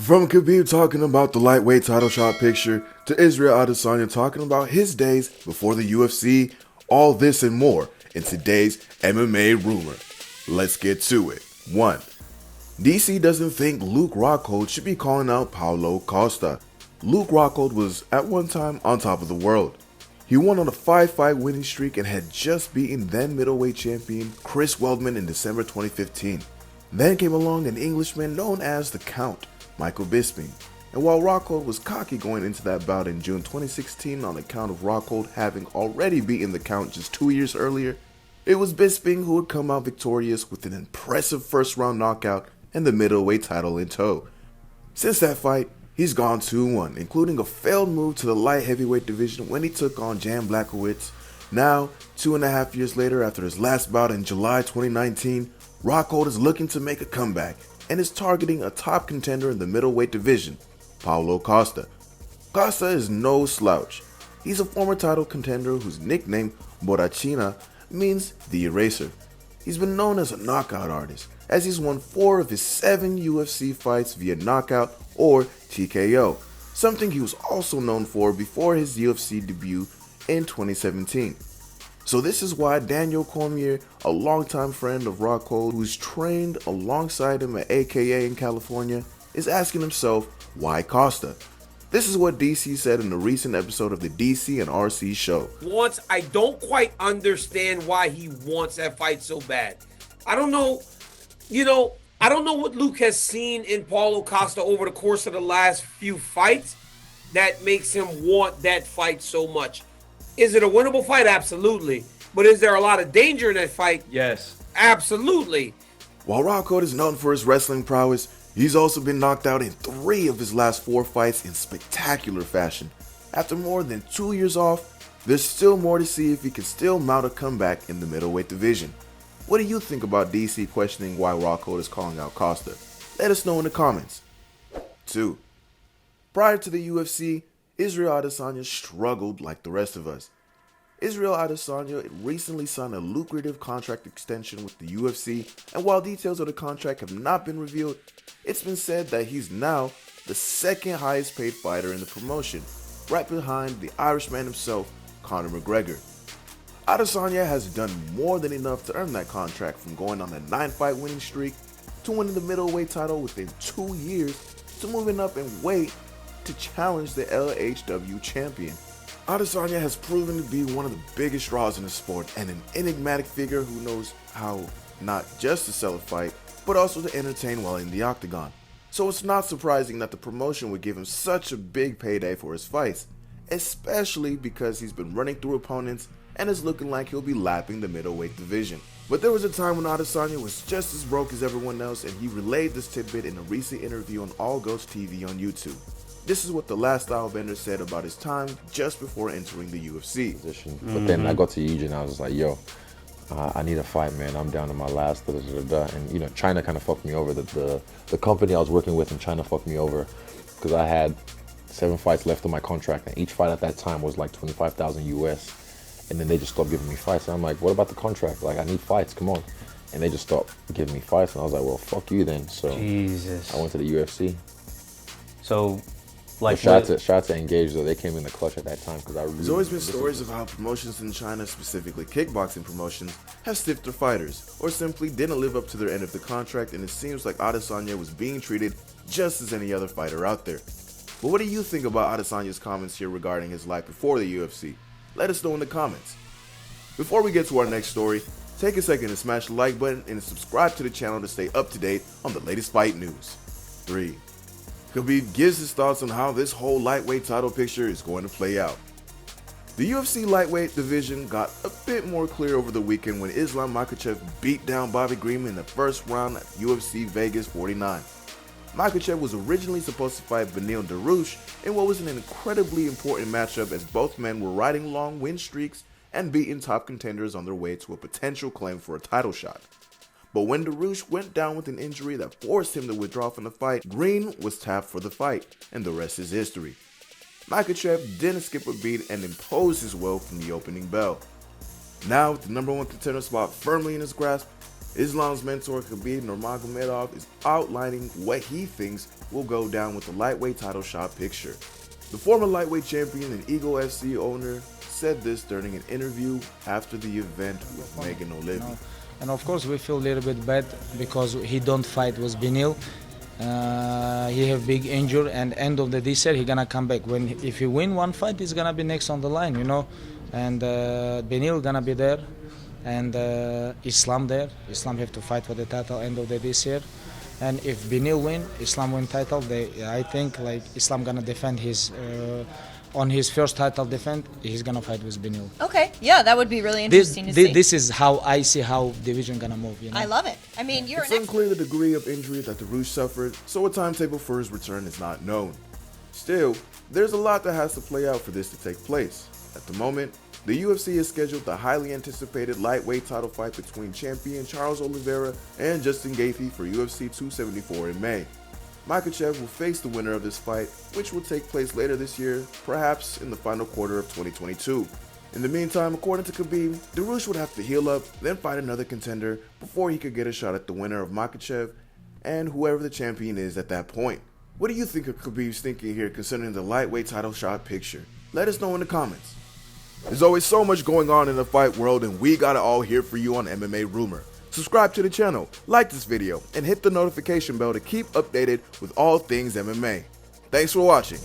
From Khabib talking about the lightweight title shot picture to Isreal Adesanya talking about his days before the UFC, all this and more in today's MMA rumor. Let's get to it. 1. DC doesn't think Luke Rockhold should be calling out Paulo Costa. Luke Rockhold was at one time on top of the world. He won on a 5-fight winning streak and had just beaten then middleweight champion Chris Weldman in December 2015. Then came along an Englishman known as the Count, Michael Bisping. And while Rockhold was cocky going into that bout in June 2016 on account of Rockhold having already beaten the Count just 2 years earlier, it was Bisping who would come out victorious with an impressive first round knockout and the middleweight title in tow. Since that fight, he's gone 2-1, including a failed move to the light heavyweight division when he took on Jan Blachowicz. Now, 2.5 years later after his last bout in July 2019, Rockhold is looking to make a comeback and is targeting a top contender in the middleweight division, Paulo Costa. Costa is no slouch. He's a former title contender whose nickname, Borrachina, means the eraser. He's been known as a knockout artist, as he's won 4 of his 7 UFC fights via knockout or TKO, something he was also known for before his UFC debut in 2017. So this is why Daniel Cormier, a longtime friend of Rockhold who's trained alongside him at AKA in California, is asking himself, why Costa? This is what DC said in a recent episode of the DC and RC show. I don't quite understand why he wants that fight so bad. I don't know, I don't know what Luke has seen in Paulo Costa over the course of the last few fights that makes him want that fight so much. Is it a winnable fight? Absolutely. But is there a lot of danger in that fight? Yes. Absolutely. While Rockhold is known for his wrestling prowess, he's also been knocked out in 3 of his last 4 fights in spectacular fashion. After more than 2 years off, there's still more to see if he can still mount a comeback in the middleweight division. What do you think about DC questioning why Rockhold is calling out Costa? Let us know in the comments. 2. Prior to the UFC, Isreal Adesanya struggled like the rest of us. Isreal Adesanya recently signed a lucrative contract extension with the UFC, and while details of the contract have not been revealed, it's been said that he's now the 2nd highest paid fighter in the promotion, right behind the Irishman himself, Conor McGregor. Adesanya has done more than enough to earn that contract, from going on a 9-fight winning streak to winning the middleweight title within 2 years to moving up in weight to challenge the LHW champion. Adesanya has proven to be one of the biggest draws in the sport and an enigmatic figure who knows how not just to sell a fight, but also to entertain while in the octagon. So it's not surprising that the promotion would give him such a big payday for his fights, especially because he's been running through opponents and is looking like he'll be lapping the middleweight division. But there was a time when Adesanya was just as broke as everyone else, and he relayed this tidbit in a recent interview on All Ghost TV on YouTube. This is what the last stylebender said about his time just before entering the UFC. But then I got to Eugene, I was just like, yo, I need a fight, man. I'm down to my last, And, China kind of fucked me over. The company I was working with in China fucked me over because I had 7 fights left on my contract, and each fight at that time was like 25,000 US. And then they just stopped giving me fights. And I'm like, what about the contract? Like, I need fights, come on. And they just stopped giving me fights. And I was like, well, fuck you then. So Jesus. I went to the UFC. So, like, shout out to Engage, though. They came in the clutch at that time. There's always been stories of how promotions in China, specifically kickboxing promotions, have stiffed their fighters, or simply didn't live up to their end of the contract, and it seems like Adesanya was being treated just as any other fighter out there. But what do you think about Adesanya's comments here regarding his life before the UFC? Let us know in the comments. Before we get to our next story, take a second to smash the like button and subscribe to the channel to stay up to date on the latest fight news. 3. Khabib gives his thoughts on how this whole lightweight title picture is going to play out. The UFC lightweight division got a bit more clear over the weekend when Islam Makhachev beat down Bobby Green in the first round at UFC Vegas 49. Makhachev was originally supposed to fight Beneil Dariush in what was an incredibly important matchup, as both men were riding long win streaks and beating top contenders on their way to a potential claim for a title shot. But when Dariush went down with an injury that forced him to withdraw from the fight, Green was tapped for the fight, and the rest is history. Makhachev didn't skip a beat and imposed his will from the opening bell. Now, with the #1 contender spot firmly in his grasp, Islam's mentor Khabib Nurmagomedov is outlining what he thinks will go down with the lightweight title shot picture. The former lightweight champion and Eagle FC owner said this during an interview after the event with Megan O'Leary. And of course we feel a little bit bad because he don't fight with Benil. He have big injury, and end of this year he gonna come back. If he win one fight, he's gonna be next on the line, you know. And Benil gonna be there, and Islam there. Islam have to fight for the title end of this year. And if Benil win, Islam win title, I think like Islam gonna defend his on his first title defense, he's gonna fight with Benil. Okay, yeah, that would be really interesting to see. This is how I see how division gonna move. You know? I love it. I mean, you're It's unclear the degree of injury that Darush suffered, so a timetable for his return is not known. Still, there's a lot that has to play out for this to take place. At the moment, the UFC has scheduled the highly anticipated lightweight title fight between champion Charles Oliveira and Justin Gaethje for UFC 274 in May. Makhachev will face the winner of this fight, which will take place later this year, perhaps in the final quarter of 2022. In the meantime, according to Khabib, Darush would have to heal up, then fight another contender before he could get a shot at the winner of Makhachev and whoever the champion is at that point. What do you think of Khabib's thinking here concerning the lightweight title shot picture? Let us know in the comments. There's always so much going on in the fight world, and we got it all here for you on MMA Rumor. Subscribe to the channel, like this video, and hit the notification bell to keep updated with all things MMA. Thanks for watching.